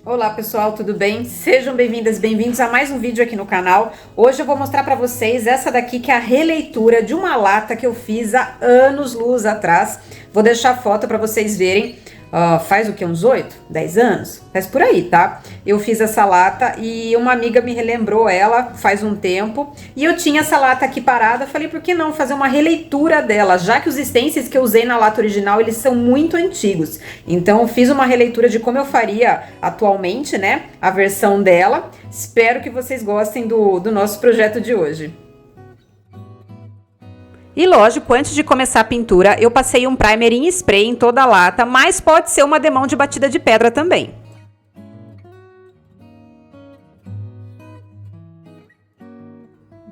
Olá pessoal, tudo bem? Sejam bem-vindas, bem-vindos a mais um vídeo aqui no canal. Hoje eu vou mostrar para vocês essa daqui que é a releitura de uma lata que eu fiz há anos-luz atrás. Vou deixar a foto para vocês verem. Faz o que? Uns 8, 10 anos? Faz por aí, tá? Eu fiz essa lata e uma amiga me relembrou ela faz um tempo. E eu tinha essa lata aqui parada, falei, por que não fazer uma releitura dela? Já que os stencils que eu usei na lata original, eles são muito antigos. Então eu fiz uma releitura de como eu faria atualmente, né? A versão dela. Espero que vocês gostem do nosso projeto de hoje. E lógico, antes de começar a pintura, eu passei um primer em spray em toda a lata, mas pode ser uma demão de batida de pedra também.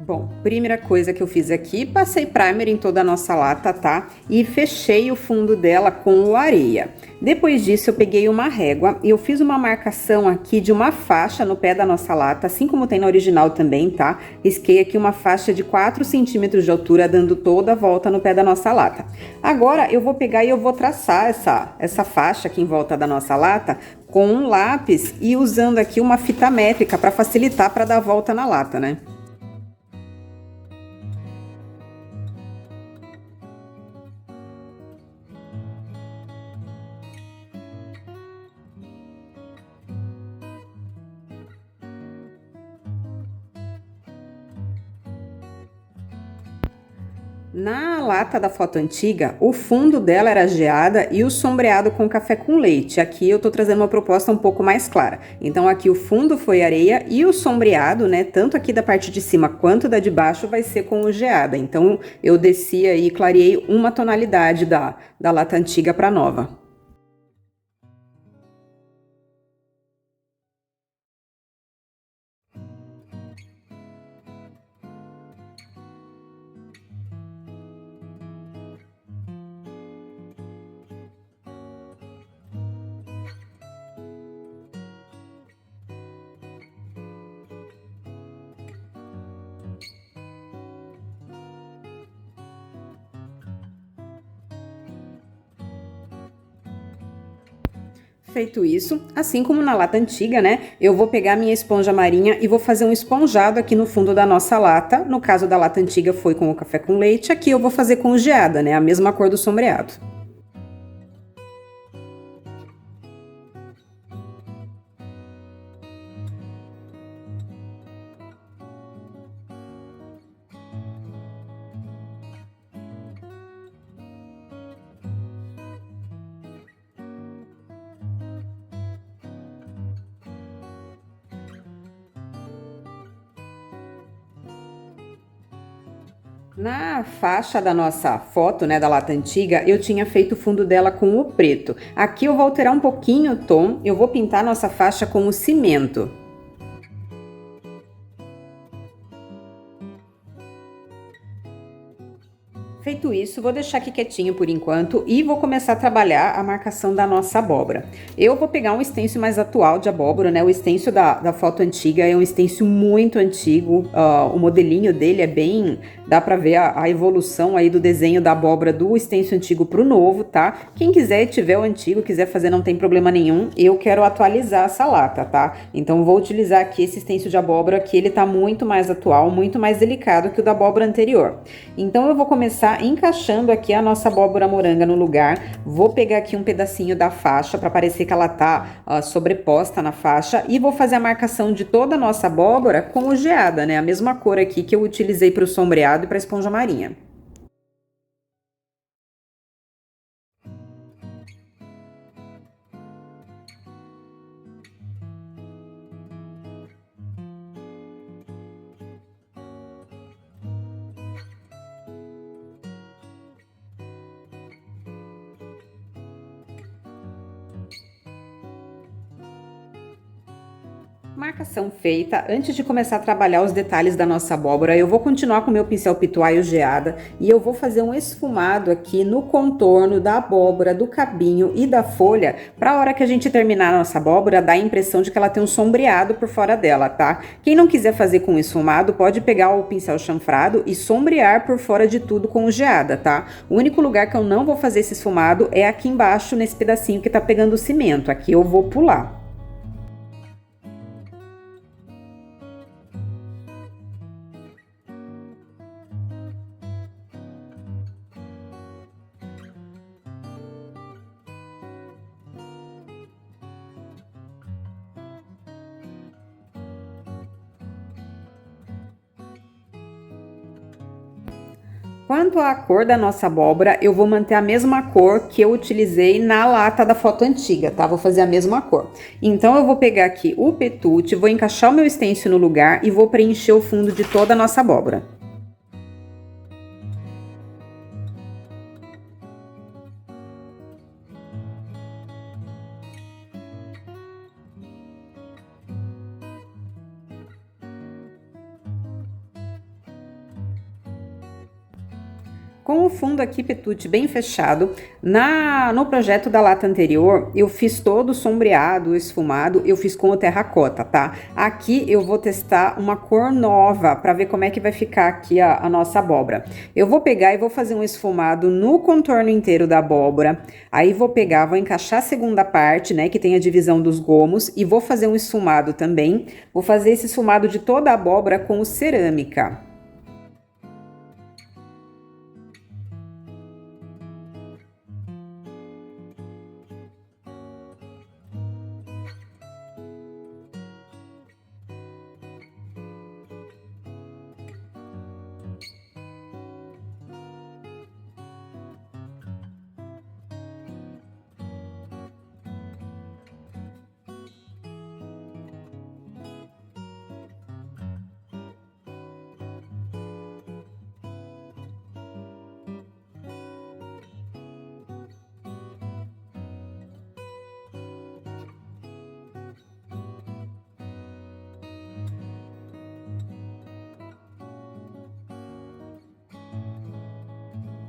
Bom, primeira coisa que eu fiz aqui, passei primer em toda a nossa lata, tá? E fechei o fundo dela com areia. Depois disso, eu peguei uma régua e eu fiz uma marcação aqui de uma faixa no pé da nossa lata, assim como tem na original também, tá? Risquei aqui uma faixa de 4 centímetros de altura, dando toda a volta no pé da nossa lata. Agora, eu vou pegar e eu vou traçar essa faixa aqui em volta da nossa lata com um lápis e usando aqui uma fita métrica para facilitar para dar a volta na lata, né? Na lata da foto antiga, o fundo dela era geada e o sombreado com café com leite. Aqui eu tô trazendo uma proposta um pouco mais clara. Então aqui o fundo foi areia e o sombreado, né, tanto aqui da parte de cima quanto da de baixo vai ser com o geada. Então eu desci aí e clareei uma tonalidade da lata antiga para nova. Feito isso, assim como na lata antiga, né, eu vou pegar minha esponja marinha e vou fazer um esponjado aqui no fundo da nossa lata. No caso da lata antiga foi com o café com leite, aqui eu vou fazer com geada, né, a mesma cor do sombreado. Na faixa da nossa foto, né, da lata antiga, eu tinha feito o fundo dela com o preto. Aqui eu vou alterar um pouquinho o tom, eu vou pintar a nossa faixa com o cimento. Feito isso, vou deixar aqui quietinho por enquanto e vou começar a trabalhar a marcação da nossa abóbora. Eu vou pegar um stencil mais atual de abóbora, né? O stencil da foto antiga é um stencil muito antigo, o modelinho dele é bem... Dá pra ver a evolução aí do desenho da abóbora do stencil antigo pro novo, tá? Quem quiser e tiver o antigo, quiser fazer, não tem problema nenhum. Eu quero atualizar essa lata, tá? Então vou utilizar aqui esse stencil de abóbora que ele tá muito mais atual, muito mais delicado que o da abóbora anterior. Então eu vou começar encaixando aqui a nossa abóbora moranga no lugar. Vou pegar aqui um pedacinho da faixa para parecer que ela tá sobreposta na faixa e vou fazer a marcação de toda a nossa abóbora com o geada, né? A mesma cor aqui que eu utilizei para o sombreado e para a esponja marinha. Marcação feita, antes de começar a trabalhar os detalhes da nossa abóbora, eu vou continuar com o meu pincel pituaio geada e eu vou fazer um esfumado aqui no contorno da abóbora, do cabinho e da folha, para a hora que a gente terminar a nossa abóbora, dar a impressão de que ela tem um sombreado por fora dela, tá? Quem não quiser fazer com esfumado, pode pegar o pincel chanfrado e sombrear por fora de tudo com geada, tá? O único lugar que eu não vou fazer esse esfumado é aqui embaixo, nesse pedacinho que tá pegando o cimento, aqui eu vou pular. Quanto à cor da nossa abóbora, eu vou manter a mesma cor que eu utilizei na lata da foto antiga, tá? Vou fazer a mesma cor. Então eu vou pegar aqui o petute, vou encaixar o meu stencil no lugar e vou preencher o fundo de toda a nossa abóbora. Com o fundo aqui petute bem fechado, no projeto da lata anterior, eu fiz todo sombreado, esfumado, eu fiz com o terracota, tá? Aqui eu vou testar uma cor nova para ver como é que vai ficar aqui a nossa abóbora. Eu vou pegar e vou fazer um esfumado no contorno inteiro da abóbora, aí vou pegar, vou encaixar a segunda parte, né, que tem a divisão dos gomos, e vou fazer um esfumado também. Vou fazer esse esfumado de toda a abóbora com o cerâmica.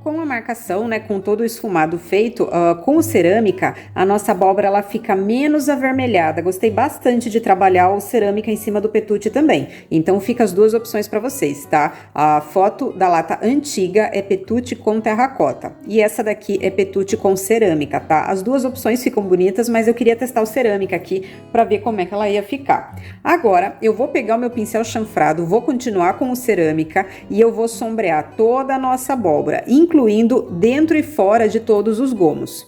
Com a marcação, né, com todo o esfumado feito, com o cerâmica, a nossa abóbora ela fica menos avermelhada. Gostei bastante de trabalhar o cerâmica em cima do petute também. Então fica as duas opções para vocês, tá? A foto da lata antiga é petute com terracota e essa daqui é petute com cerâmica, tá? As duas opções ficam bonitas, mas eu queria testar o cerâmica aqui para ver como é que ela ia ficar. Agora eu vou pegar o meu pincel chanfrado, vou continuar com o cerâmica e eu vou sombrear toda a nossa abóbora, incluindo dentro e fora de todos os gomos.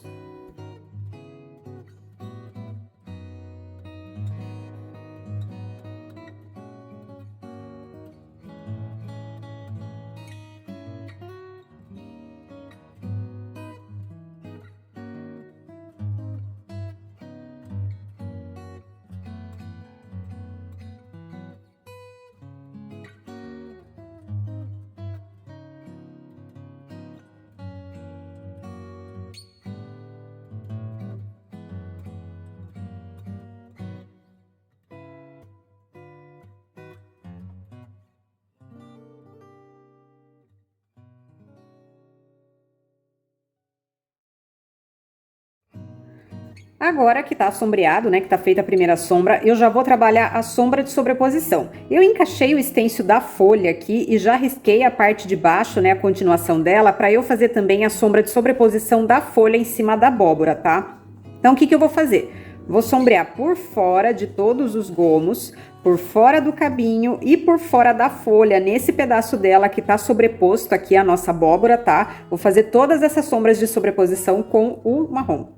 Agora que tá sombreado, né, que tá feita a primeira sombra, eu já vou trabalhar a sombra de sobreposição. Eu encaixei o stencil da folha aqui e já risquei a parte de baixo, né, a continuação dela, para eu fazer também a sombra de sobreposição da folha em cima da abóbora, tá? Então, o que que eu vou fazer? Vou sombrear por fora de todos os gomos, por fora do cabinho e por fora da folha, nesse pedaço dela que tá sobreposto aqui a nossa abóbora, tá? Vou fazer todas essas sombras de sobreposição com o marrom.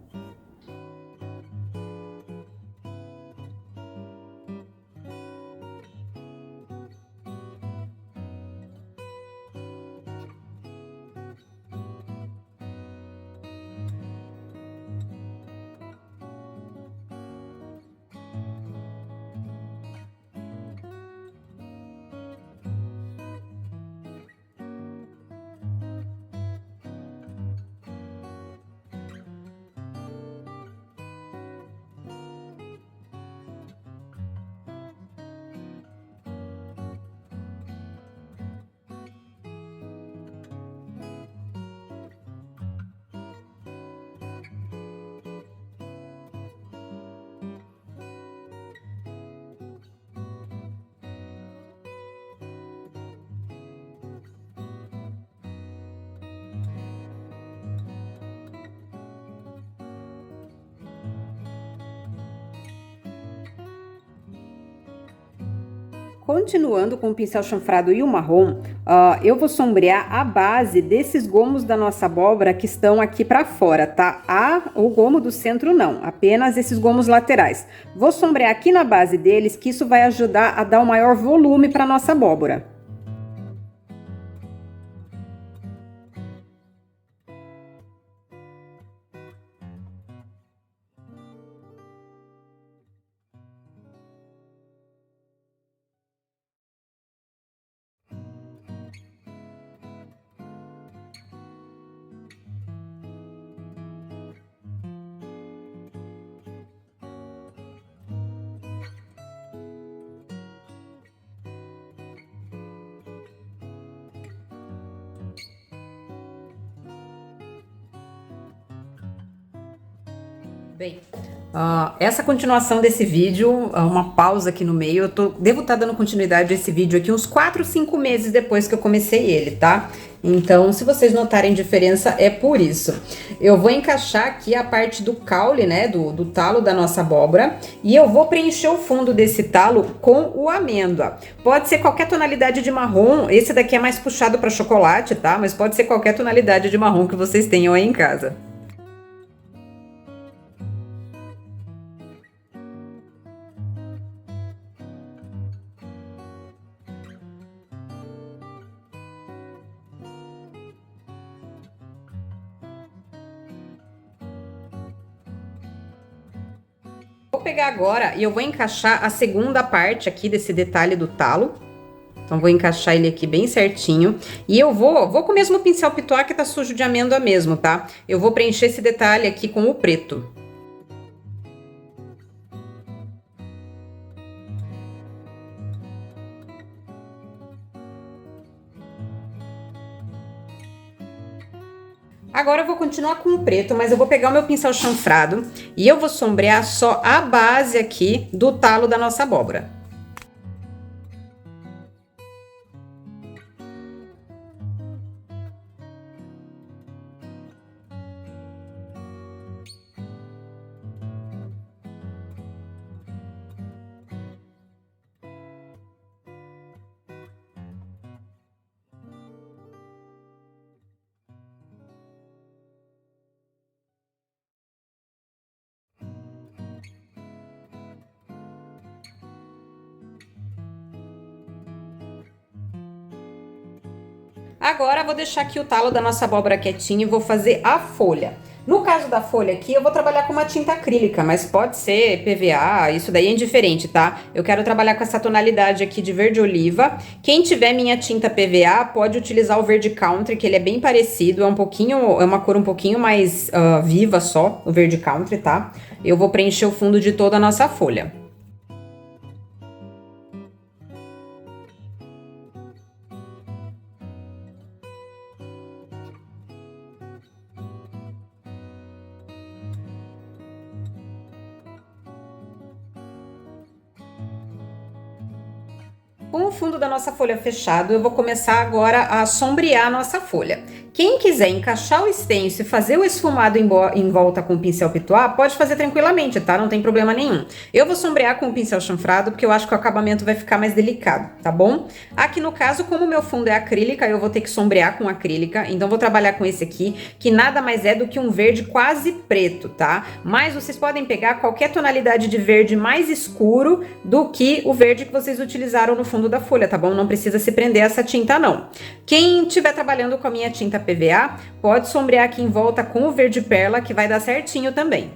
Continuando com o pincel chanfrado e o marrom, eu vou sombrear a base desses gomos da nossa abóbora que estão aqui para fora, tá? O gomo do centro não, apenas esses gomos laterais. Vou sombrear aqui na base deles, que isso vai ajudar a dar um maior volume para nossa abóbora. Bem, essa continuação desse vídeo, uma pausa aqui no meio, devo estar dando continuidade a esse vídeo aqui uns 4, 5 meses depois que eu comecei ele, tá? Então, se vocês notarem diferença, é por isso. Eu vou encaixar aqui a parte do caule, né, do talo da nossa abóbora, e eu vou preencher o fundo desse talo com o amêndoa. Pode ser qualquer tonalidade de marrom, esse daqui é mais puxado para chocolate, tá? Mas pode ser qualquer tonalidade de marrom que vocês tenham aí em casa. Vou pegar agora e eu vou encaixar a segunda parte aqui desse detalhe do talo. Então, vou encaixar ele aqui bem certinho. E eu vou com o mesmo pincel pitois que tá sujo de amêndoa mesmo, tá? Eu vou preencher esse detalhe aqui com o preto. Agora eu vou continuar com o preto, mas eu vou pegar o meu pincel chanfrado e eu vou sombrear só a base aqui do talo da nossa abóbora. Agora, vou deixar aqui o talo da nossa abóbora quietinho e vou fazer a folha. No caso da folha aqui, eu vou trabalhar com uma tinta acrílica, mas pode ser PVA, isso daí é indiferente, tá? Eu quero trabalhar com essa tonalidade aqui de verde oliva. Quem tiver minha tinta PVA, pode utilizar o verde country, que ele é bem parecido, é uma cor um pouquinho mais viva só, o verde country, tá? Eu vou preencher o fundo de toda a nossa folha. Com o fundo da nossa folha fechado, eu vou começar agora a sombrear a nossa folha. Quem quiser encaixar o stencil e fazer o esfumado em volta com o pincel pitois, pode fazer tranquilamente, tá? Não tem problema nenhum. Eu vou sombrear com o pincel chanfrado, porque eu acho que o acabamento vai ficar mais delicado, tá bom? Aqui no caso, como o meu fundo é acrílica, eu vou ter que sombrear com acrílica, então vou trabalhar com esse aqui, que nada mais é do que um verde quase preto, tá? Mas vocês podem pegar qualquer tonalidade de verde mais escuro do que o verde que vocês utilizaram no fundo da folha, tá bom? Não precisa se prender a essa tinta, não. Quem estiver trabalhando com a minha tinta PVA, pode sombrear aqui em volta com o verde perla, que vai dar certinho também.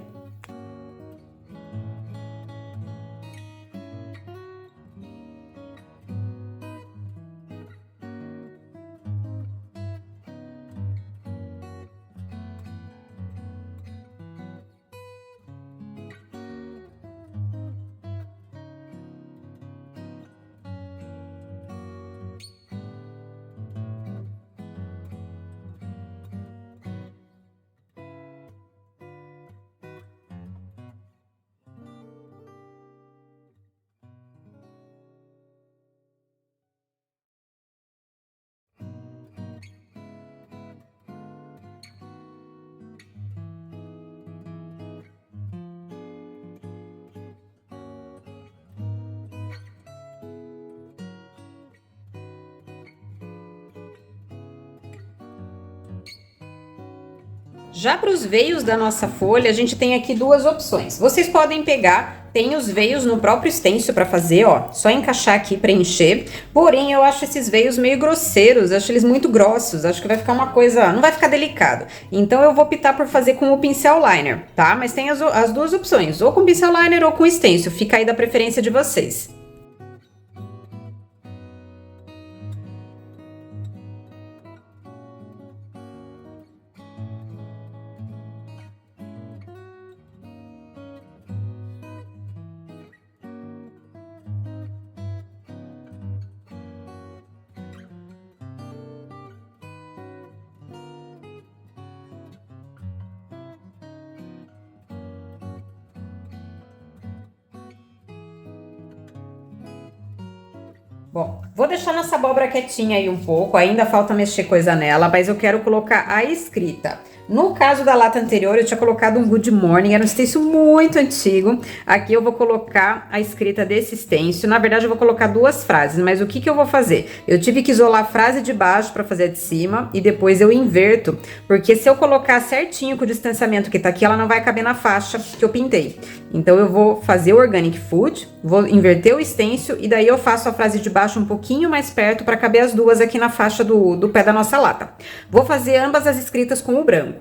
Já para os veios da nossa folha, a gente tem aqui duas opções. Vocês podem pegar, tem os veios no próprio stencil para fazer, ó, só encaixar aqui e preencher. Porém, eu acho esses veios meio grosseiros, acho eles muito grossos, acho que vai ficar uma coisa, não vai ficar delicado. Então eu vou optar por fazer com o pincel liner, tá? Mas tem as duas opções, ou com pincel liner ou com stencil, fica aí da preferência de vocês. Bom, vou deixar nossa abóbora quietinha aí um pouco, ainda falta mexer coisa nela, mas eu quero colocar a escrita. No caso da lata anterior, eu tinha colocado um Good Morning, era um stencil muito antigo. Aqui eu vou colocar a escrita desse stencil. Na verdade, eu vou colocar duas frases, mas o que que eu vou fazer? Eu tive que isolar a frase de baixo para fazer a de cima e depois eu inverto, porque se eu colocar certinho com o distanciamento que tá aqui, ela não vai caber na faixa que eu pintei. Então eu vou fazer o Organic Food, vou inverter o stencil e daí eu faço a frase de baixo um pouquinho mais perto para caber as duas aqui na faixa do pé da nossa lata. Vou fazer ambas as escritas com o branco.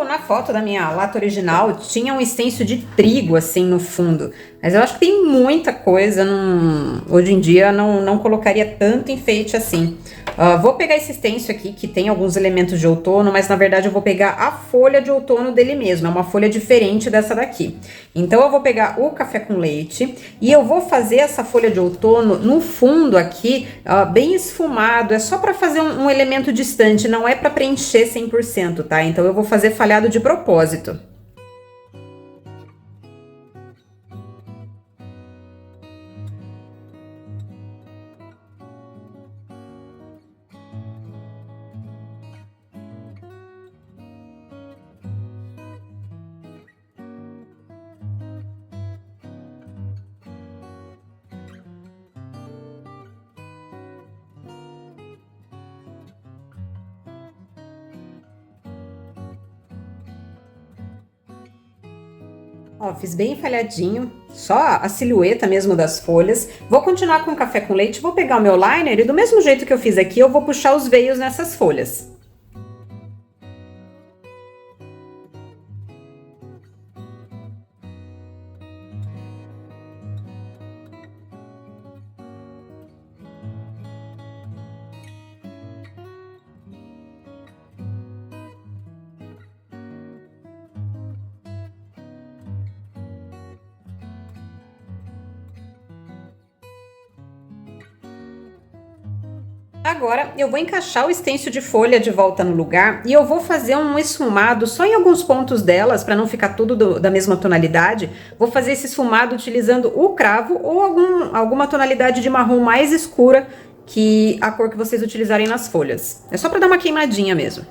Na foto da minha lata original tinha um stencil de trigo assim no fundo, mas eu acho que tem muita coisa, hoje em dia não colocaria tanto enfeite assim. Vou pegar esse stencil aqui que tem alguns elementos de outono, mas na verdade eu vou pegar a folha de outono dele mesmo, é uma folha diferente dessa daqui. Então eu vou pegar o café com leite e eu vou fazer essa folha de outono no fundo aqui, bem esfumado, é só para fazer um elemento distante, não é para preencher 100%, tá? Então eu vou fazer falhado de propósito. Ó, fiz bem falhadinho, só a silhueta mesmo das folhas. Vou continuar com o café com leite, vou pegar o meu liner e do mesmo jeito que eu fiz aqui, eu vou puxar os veios nessas folhas. Agora eu vou encaixar o stencil de folha de volta no lugar e eu vou fazer um esfumado só em alguns pontos delas, para não ficar tudo da mesma tonalidade. Vou fazer esse esfumado utilizando o cravo ou alguma tonalidade de marrom mais escura que a cor que vocês utilizarem nas folhas. É só para dar uma queimadinha mesmo.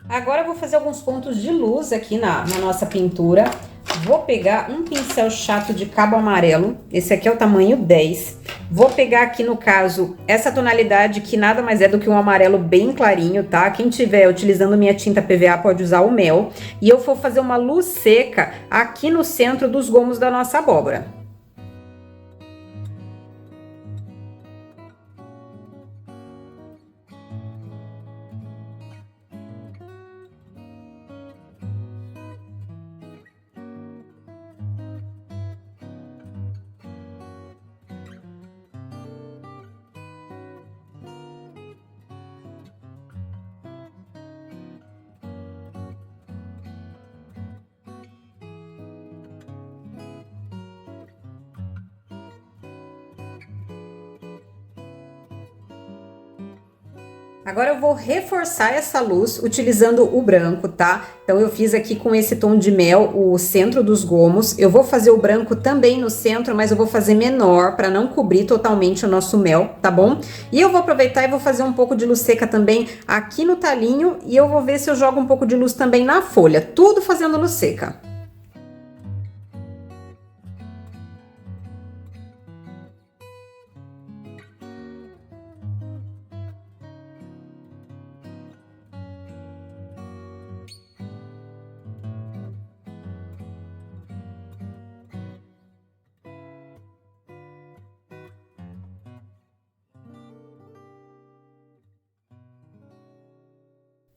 Agora eu vou fazer alguns pontos de luz aqui na nossa pintura. Vou pegar um pincel chato de cabo amarelo, esse aqui é o tamanho 10. Vou pegar aqui no caso essa tonalidade que nada mais é do que um amarelo bem clarinho, tá? Quem tiver utilizando minha tinta PVA pode usar o mel. E eu vou fazer uma luz seca aqui no centro dos gomos da nossa abóbora. Agora eu vou reforçar essa luz utilizando o branco, tá? Então eu fiz aqui com esse tom de mel o centro dos gomos. Eu vou fazer o branco também no centro, mas eu vou fazer menor para não cobrir totalmente o nosso mel, tá bom? E eu vou aproveitar e vou fazer um pouco de luz seca também aqui no talinho e eu vou ver se eu jogo um pouco de luz também na folha, tudo fazendo luz seca.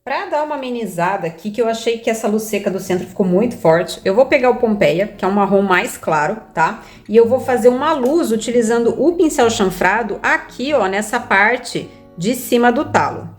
Para dar uma amenizada aqui, que eu achei que essa luz seca do centro ficou muito forte, eu vou pegar o Pompeia, que é um marrom mais claro, tá? E eu vou fazer uma luz utilizando o pincel chanfrado aqui, ó, nessa parte de cima do talo.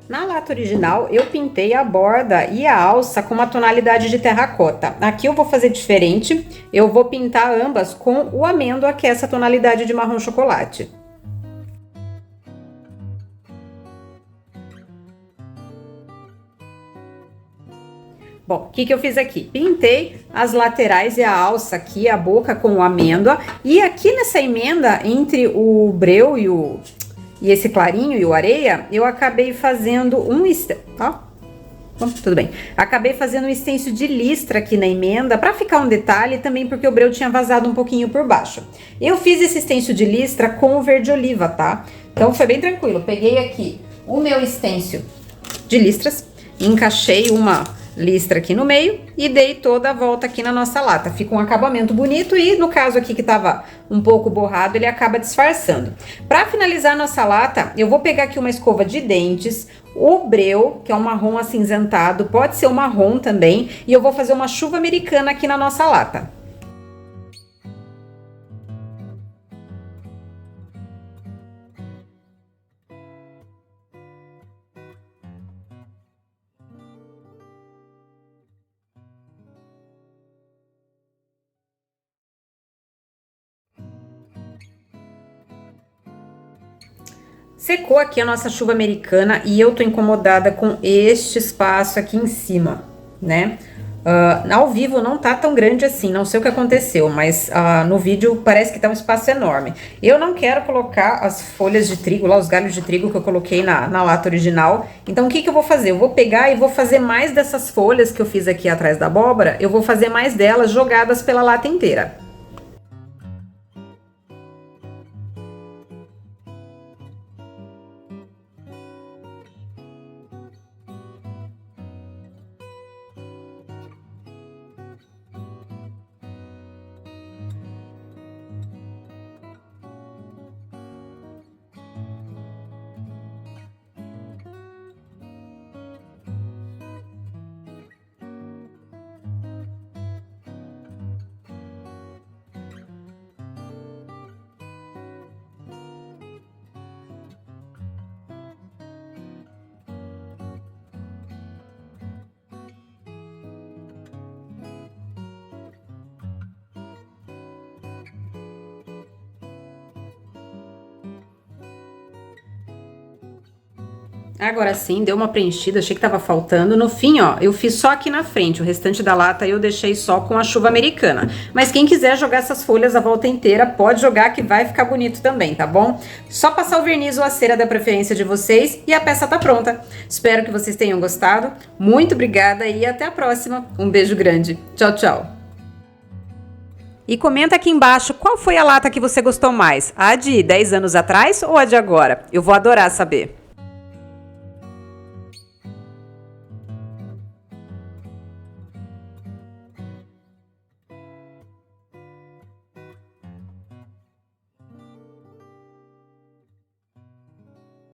Na lata original, eu pintei a borda e a alça com uma tonalidade de terracota. Aqui eu vou fazer diferente, eu vou pintar ambas com o amêndoa, que é essa tonalidade de marrom chocolate. Bom, o que eu fiz aqui? Pintei as laterais e a alça aqui, a boca com o amêndoa. E aqui nessa emenda, entre o breu e esse clarinho e o areia, eu acabei fazendo tudo bem. Acabei fazendo um stencil de listra aqui na emenda, para ficar um detalhe também, porque o breu tinha vazado um pouquinho por baixo. Eu fiz esse stencil de listra com o verde oliva, tá? Então foi bem tranquilo. Peguei aqui o meu stencil de listras, encaixei uma listra aqui no meio e dei toda a volta aqui na nossa lata. Fica um acabamento bonito e no caso aqui que tava um pouco borrado, ele acaba disfarçando. Para finalizar a nossa lata, eu vou pegar aqui uma escova de dentes, o breu, que é um marrom acinzentado, pode ser um marrom também, e eu vou fazer uma chuva americana aqui na nossa lata. Secou aqui a nossa chuva americana e eu tô incomodada com este espaço aqui em cima, né? Ao vivo não tá tão grande assim, não sei o que aconteceu, mas no vídeo parece que tá um espaço enorme. Eu não quero colocar as folhas de trigo, lá os galhos de trigo que eu coloquei na lata original. Então o que eu vou fazer? Eu vou pegar e vou fazer mais dessas folhas que eu fiz aqui atrás da abóbora, eu vou fazer mais delas jogadas pela lata inteira. Agora sim, deu uma preenchida, achei que tava faltando. No fim, ó, eu fiz só aqui na frente, o restante da lata eu deixei só com a chuva americana. Mas quem quiser jogar essas folhas a volta inteira, pode jogar que vai ficar bonito também, tá bom? Só passar o verniz ou a cera da preferência de vocês e a peça tá pronta. Espero que vocês tenham gostado. Muito obrigada e até a próxima. Um beijo grande. Tchau, tchau. E comenta aqui embaixo qual foi a lata que você gostou mais, a de 10 anos atrás ou a de agora? Eu vou adorar saber.